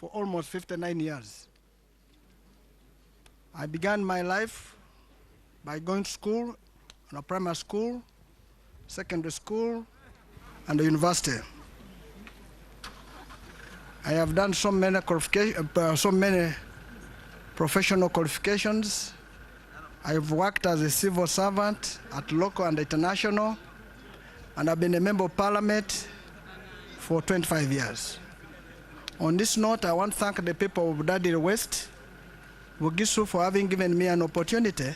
for almost 59 years. I began my life by going to school, in a primary school, secondary school, and a university. I have done so many professional qualifications. I've worked as a civil servant at local and international, and I've been a member of parliament for 25 years. On this note, I want to thank the people of Daddy West, Bugisu, for having given me an opportunity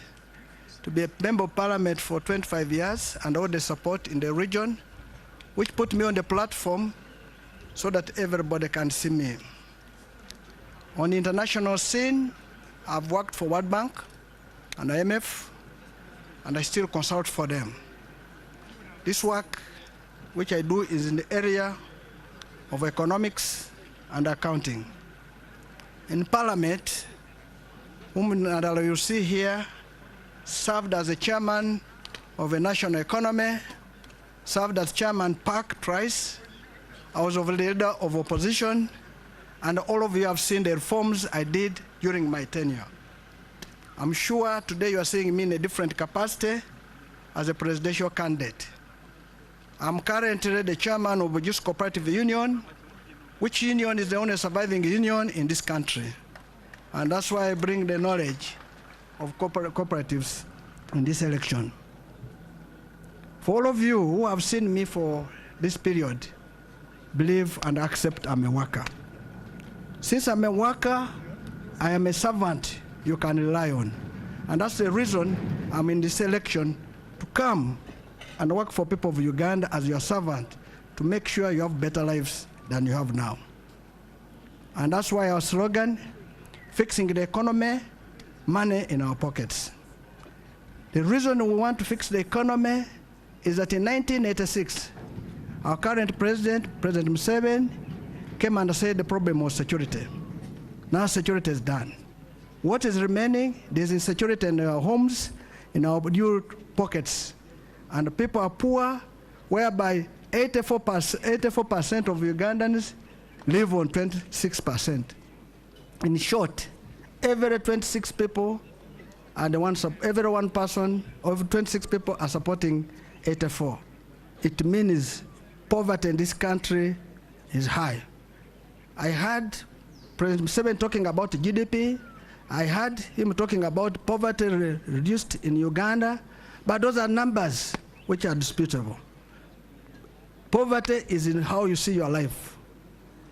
to be a member of parliament for 25 years and all the support in the region, which put me on the platform so that everybody can see me. On the international scene, I've worked for World Bank and IMF, and I still consult for them. This work, which I do, is in the area of economics and accounting. In Parliament, whom Nandala you see here, served as the chairman of the national economy, served as chairman Park twice. I was the leader of opposition, and all of you have seen the reforms I did during my tenure. I'm sure today you are seeing me in a different capacity as a presidential candidate. I'm currently the chairman of the Youth Cooperative Union, which union is the only surviving union in this country. And that's why I bring the knowledge of cooperatives in this election. For all of you who have seen me for this period, believe and accept I'm a worker. Since I'm a worker, I am a servant you can rely on. And that's the reason I'm in this election, to come and work for people of Uganda as your servant, to make sure you have better lives than you have now. And that's why our slogan, fixing the economy, money in our pockets. The reason we want to fix the economy is that in 1986, our current president, President Museveni, came and said the problem was security. Now security is done. What is remaining? There's insecurity in our homes, in our new pockets. And the people are poor, whereby 84% of Ugandans live on 26%. In short, every 26 people are the ones, every one person, of 26 people are supporting 84. It means poverty in this country is high. I heard President Museveni talking about GDP. I heard him talking about poverty reduced in Uganda, but those are numbers which are disputable. Poverty is in how you see your life,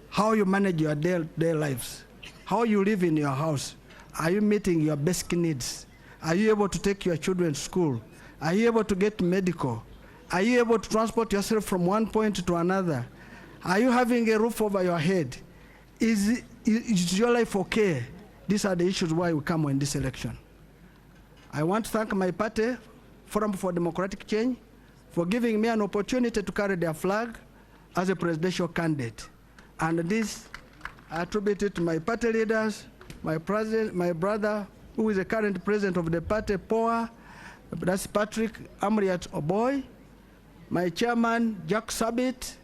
how you manage your daily lives, how you live in your house. Are you meeting your basic needs? Are you able to take your children to school? Are you able to get medical? Are you able to transport yourself from one point to another? Are you having a roof over your head? Is your life okay? These are the issues why we come in this election. I want to thank my party, Forum for Democratic Change, for giving me an opportunity to carry their flag as a presidential candidate. And this I attribute it to my party leaders, my president, my brother, who is the current president of the party, POA, that's Patrick Amriat Oboy, my chairman, Jack Sabit,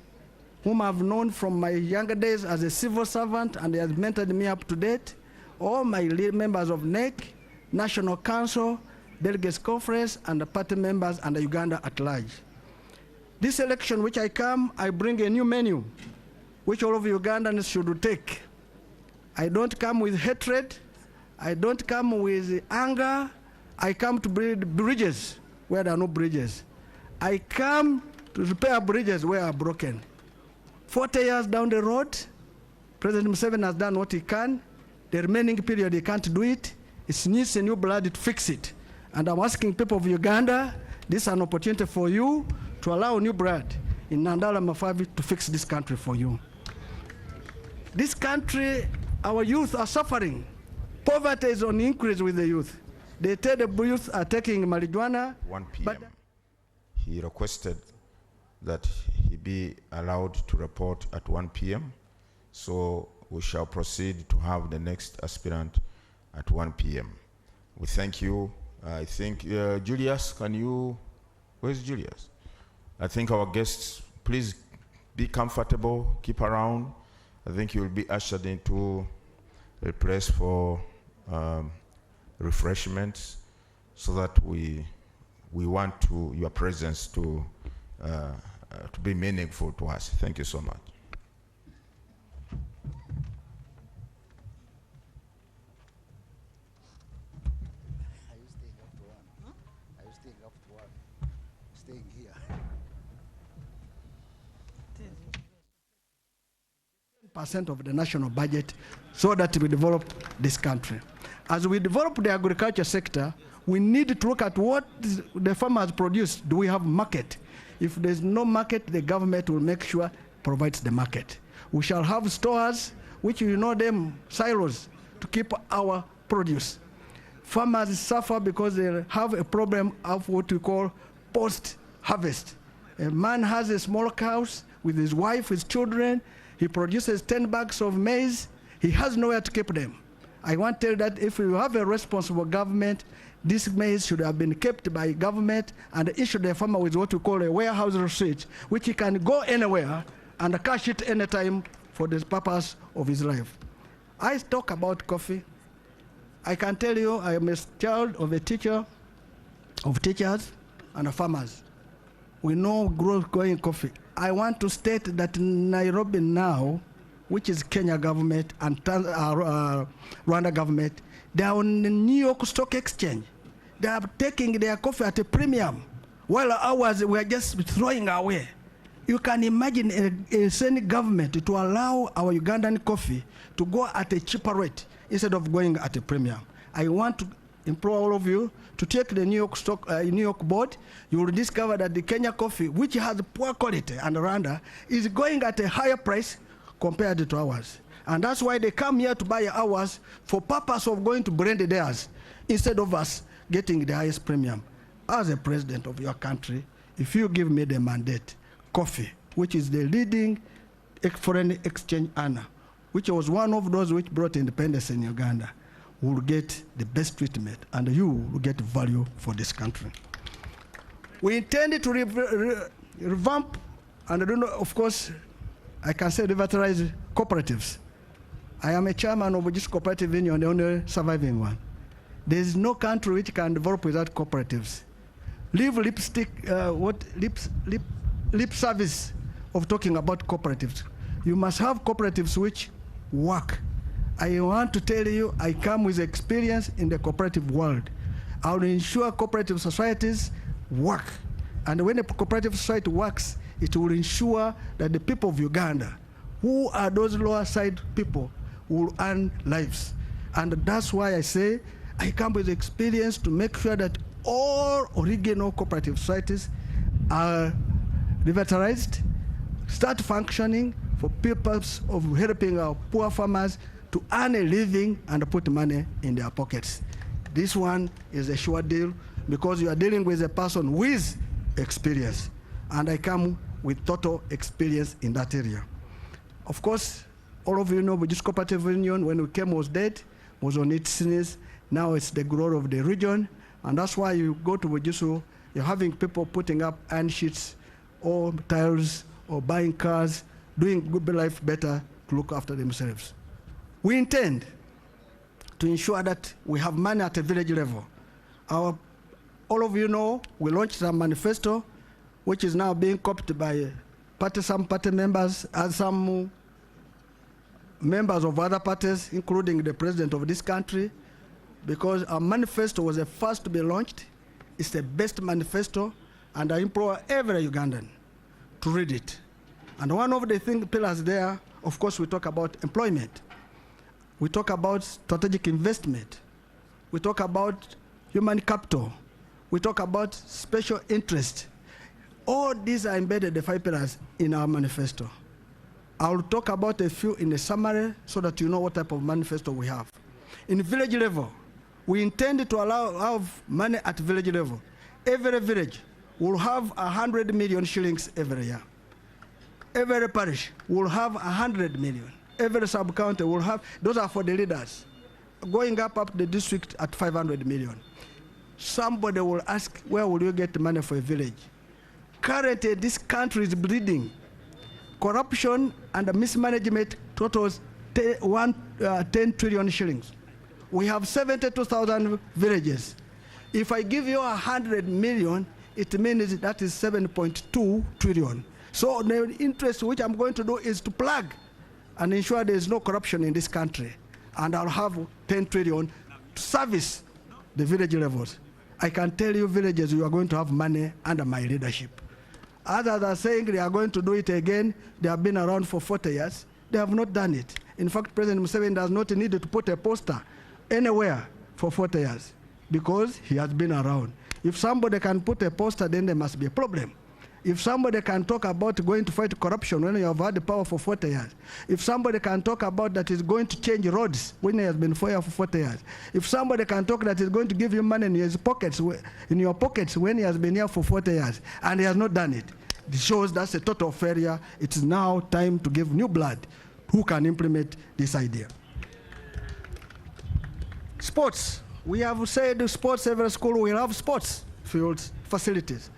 whom I've known from my younger days as a civil servant, and he has mentored me up to date, all my members of NEC, National Council, Delegates Conference, and the party members and the Uganda at large. This election which I come, I bring a new menu, which all of Ugandans should take. I don't come with hatred. I don't come with anger. I come to build bridges where there are no bridges. I come to repair bridges where are broken. 40 years down the road, President Museveni has done what he can. The remaining period, he can't do it. It needs a new blood to fix it. And I'm asking people of Uganda, this is an opportunity for you to allow new blood in Nandala Mafabi to fix this country for you. This country, our youth are suffering. Poverty is on increase with the youth. They tell the youth are taking marijuana. 1 p.m. He requested that he be allowed to report at 1 p.m. So we shall proceed to have the next aspirant at 1 p.m. We thank you. I think, Julius, can you, where's Julius? I think our guests, please be comfortable, keep around. I think you will be ushered into a place for refreshments, so that we want your presence to be meaningful to us. Thank you so much. Are you staying up to one? Huh? Are you staying up to one? Staying here. 10% of the national budget so that we develop this country. As we develop the agriculture sector, we need to look at what the farmers produce. Do we have market? If there's no market, the government will make sure provides the market. We shall have stores, which you know them, silos, to keep our produce. Farmers suffer because they have a problem of what we call post-harvest. A man has a small house with his wife, his children. He produces 10 bags of maize. He has nowhere to keep them. I want to tell you that if you have a responsible government, this maize should have been kept by government and issued the farmer with what we call a warehouse receipt, which he can go anywhere and cash it anytime for the purpose of his life. I talk about coffee. I can tell you I am a child of a teacher, of teachers and farmers. We know growing coffee. I want to state that Nairobi now, which is Kenya government and Rwanda government, they are on the New York Stock Exchange. They are taking their coffee at a premium, while ours we are just throwing away. You can imagine a Senate government to allow our Ugandan coffee to go at a cheaper rate instead of going at a premium. I want to implore all of you to take the New York board. You will discover that the Kenya coffee, which has poor quality, and Rwanda, is going at a higher price compared to ours. And that's why they come here to buy ours for purpose of going to blend theirs instead of us getting the highest premium. As a president of your country, if you give me the mandate, coffee, which is the leading foreign exchange earner, which was one of those which brought independence in Uganda, will get the best treatment, and you will get value for this country. We intended to revamp, and I don't know, of course, I can say revitalize cooperatives. I am a chairman of this cooperative union, the only surviving one. There is no country which can develop without cooperatives. Leave lip service of talking about cooperatives. You must have cooperatives which work. I want to tell you, I come with experience in the cooperative world. I will ensure cooperative societies work. And when a cooperative society works, it will ensure that the people of Uganda, who are those lower side people, will earn lives. And that's why I say, I come with experience to make sure that all original cooperative societies are revitalized, start functioning for purpose of helping our poor farmers to earn a living and put money in their pockets. This one is a sure deal because you are dealing with a person with experience. And I come with total experience in that area. Of course, all of you know this cooperative union, when we came, was dead, was on its knees. Now it's the growth of the region. And that's why you go to Bujusu, you're having people putting up iron sheets or tiles or buying cars, doing good life better to look after themselves. We intend to ensure that we have money at a village level. All of you know, we launched a manifesto, which is now being copied by some party members and some members of other parties, including the president of this country, because our manifesto was the first to be launched. It's the best manifesto, and I implore every Ugandan to read it. And one of the pillars there, of course, we talk about employment. We talk about strategic investment. We talk about human capital. We talk about special interest. All these are embedded, the 5 pillars, in our manifesto. I'll talk about a few in the summary so that you know what type of manifesto we have. In village level, we intend to have money at village level. Every village will have 100 million shillings every year. Every parish will have 100 million. Every sub-county will have, those are for the leaders, going up the district at 500 million. Somebody will ask, where will you get money for a village? Currently, this country is bleeding. Corruption and mismanagement totals 10 trillion shillings. We have 72,000 villages. If I give you 100 million, it means that is 7.2 trillion. So the interest which I'm going to do is to plug and ensure there is no corruption in this country. And I'll have 10 trillion to service the village levels. I can tell you villages, you are going to have money under my leadership. Others are saying they are going to do it again. They have been around for 40 years. They have not done it. In fact, President Museveni does not need to put a poster anywhere for 40 years because he has been around. If somebody can put a poster, then there must be a problem. If somebody can talk about going to fight corruption when you have had the power for 40 years, if somebody can talk about that he's going to change roads when he has been there for 40 years, if somebody can talk that he's going to give you money in his pockets, in your pockets when he has been here for 40 years and he has not done it, it shows that's a total failure. It's now time to give new blood who can implement this idea. Sports. We have said sports, every school will have sports fields, facilities.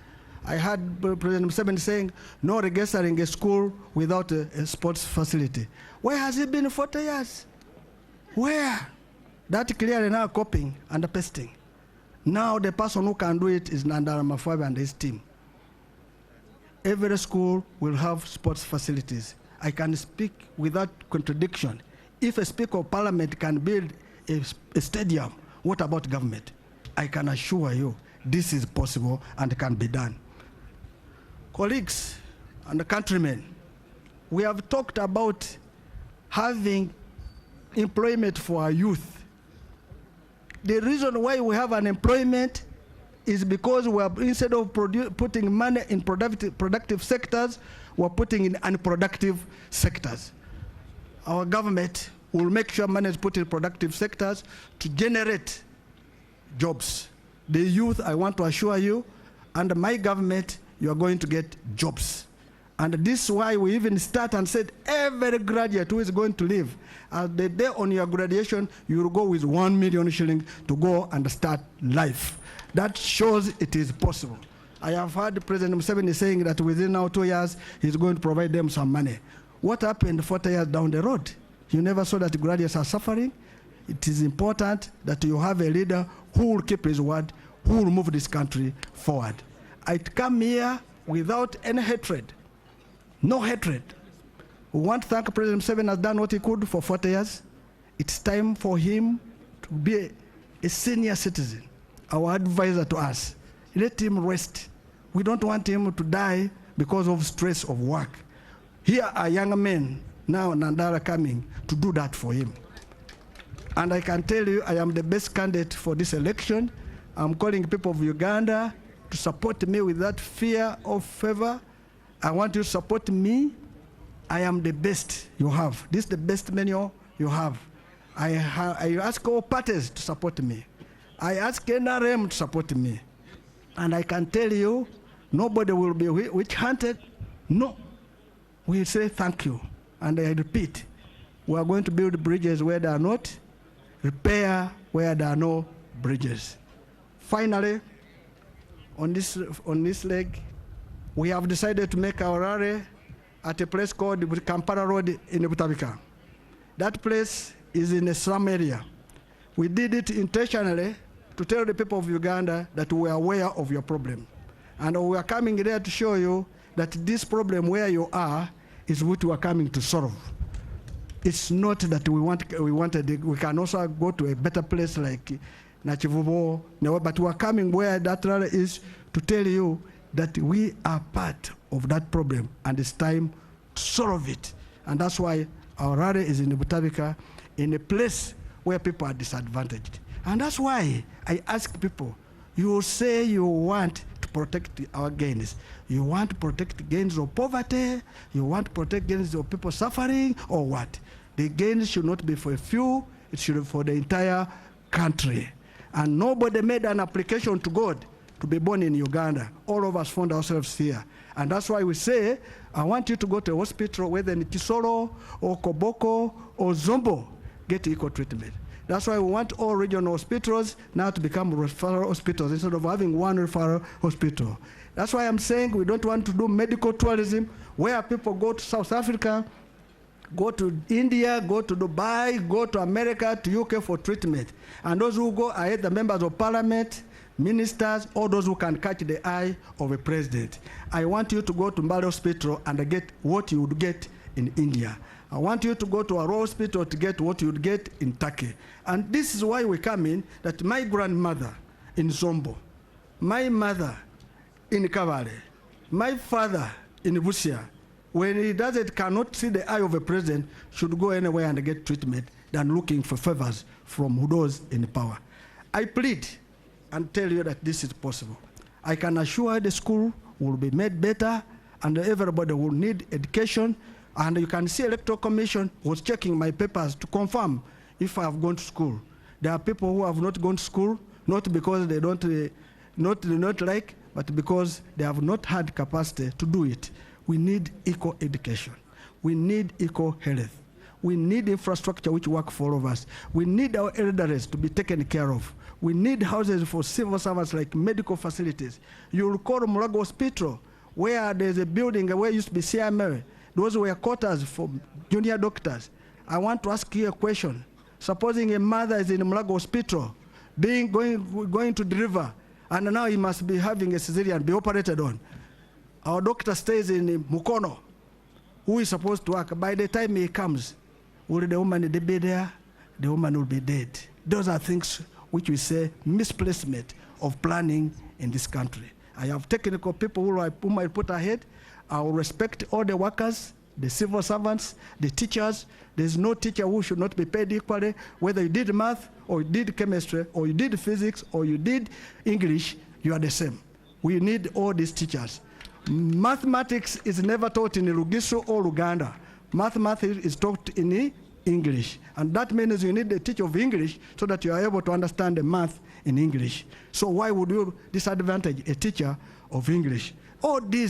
I heard President Museveni saying, no registering a school without a sports facility. Where has it been 40 years? Where? That clearly now copying and pasting. Now the person who can do it is Nandala Mafabi and his team. Every school will have sports facilities. I can speak without contradiction. If a Speaker of Parliament can build a stadium, what about government? I can assure you this is possible and can be done. Colleagues and countrymen, we have talked about having employment for our youth. The reason why we have unemployment is because we are, instead of putting money in productive sectors, we're putting in unproductive sectors. Our government will make sure money is put in productive sectors to generate jobs. The youth, I want to assure you, under my government, you are going to get jobs. And this is why we even start and said every graduate who is going to leave, the day on your graduation, you will go with 1 million shillings to go and start life. That shows it is possible. I have heard President Museveni saying that within now 2 years, he's going to provide them some money. What happened 40 years down the road? You never saw that graduates are suffering. It is important that you have a leader who will keep his word, who will move this country forward. I come here without any hatred, no hatred. We want to thank President Museveni has done what he could for 40 years. It's time for him to be a senior citizen, our advisor to us. Let him rest. We don't want him to die because of stress of work. Here are young men, now Nandala coming to do that for him. And I can tell you, I am the best candidate for this election. I'm calling people of Uganda to support me without fear or favor. I want you to support me. I am the best you have. This is the best menu you have. I ask all parties to support me. I ask NRM to support me. And I can tell you, nobody will be witch-hunted. No. We say thank you. And I repeat, we are going to build bridges where there are not, repair where there are no bridges. Finally, on this leg, we have decided to make our rally at a place called Kampala Road in Butabika. That place is in a slum area. We did it intentionally to tell the people of Uganda that we are aware of your problem. And we are coming there to show you that this problem where you are is what we are coming to solve. It's not that we can also go to a better place like Nachivubo, but we are coming where that rally is to tell you that we are part of that problem and it's time to solve it. And that's why our rally is in Butabika, in a place where people are disadvantaged. And that's why I ask people, you say you want to protect our gains. You want to protect gains of poverty, you want to protect gains of people suffering, or what? The gains should not be for a few, it should be for the entire country. And nobody made an application to God to be born in Uganda. All of us found ourselves here. And that's why we say, I want you to go to a hospital, whether in Kisoro, or Koboko, or Zombo, get equal treatment. That's why we want all regional hospitals now to become referral hospitals instead of having one referral hospital. That's why I'm saying we don't want to do medical tourism where people go to South Africa, go to India, go to Dubai, go to America, to UK for treatment. And those who go are the members of parliament, ministers, or those who can catch the eye of a president. I want you to go to Mbale Hospital and get what you would get in India. I want you to go to a Royal Hospital to get what you would get in Turkey. And this is why we come in, that my grandmother in Zombo, my mother in Kavale, my father in Busia, when he cannot see the eye of a president, should go anywhere and get treatment than looking for favors from those in power. I plead and tell you that this is possible. I can assure the school will be made better and everybody will need education. And you can see Electoral Commission was checking my papers to confirm if I have gone to school. There are people who have not gone to school, not because they don't not like, but because they have not had capacity to do it. We need equal education. We need equal health. We need infrastructure which work for all of us. We need our elders to be taken care of. We need houses for civil servants like medical facilities. You'll call Mulago Hospital, where there's a building where used to be CMA. Those were quarters for junior doctors. I want to ask you a question. Supposing a mother is in Mulago Hospital, going to deliver, and now he must be having a cesarean, be operated on. Our doctor stays in Mukono, who is supposed to work. By the time he comes, will the woman be there? The woman will be dead. Those are things which we say misplacement of planning in this country. I have technical people whom I put ahead. I will respect all the workers, the civil servants, the teachers. There's no teacher who should not be paid equally, whether you did math, or you did chemistry, or you did physics, or you did English, you are the same. We need all these teachers. Mathematics is never taught in Lugisu or Uganda. Mathematics is taught in English. And that means you need a teacher of English so that you are able to understand the math in English. So why would you disadvantage a teacher of English? All these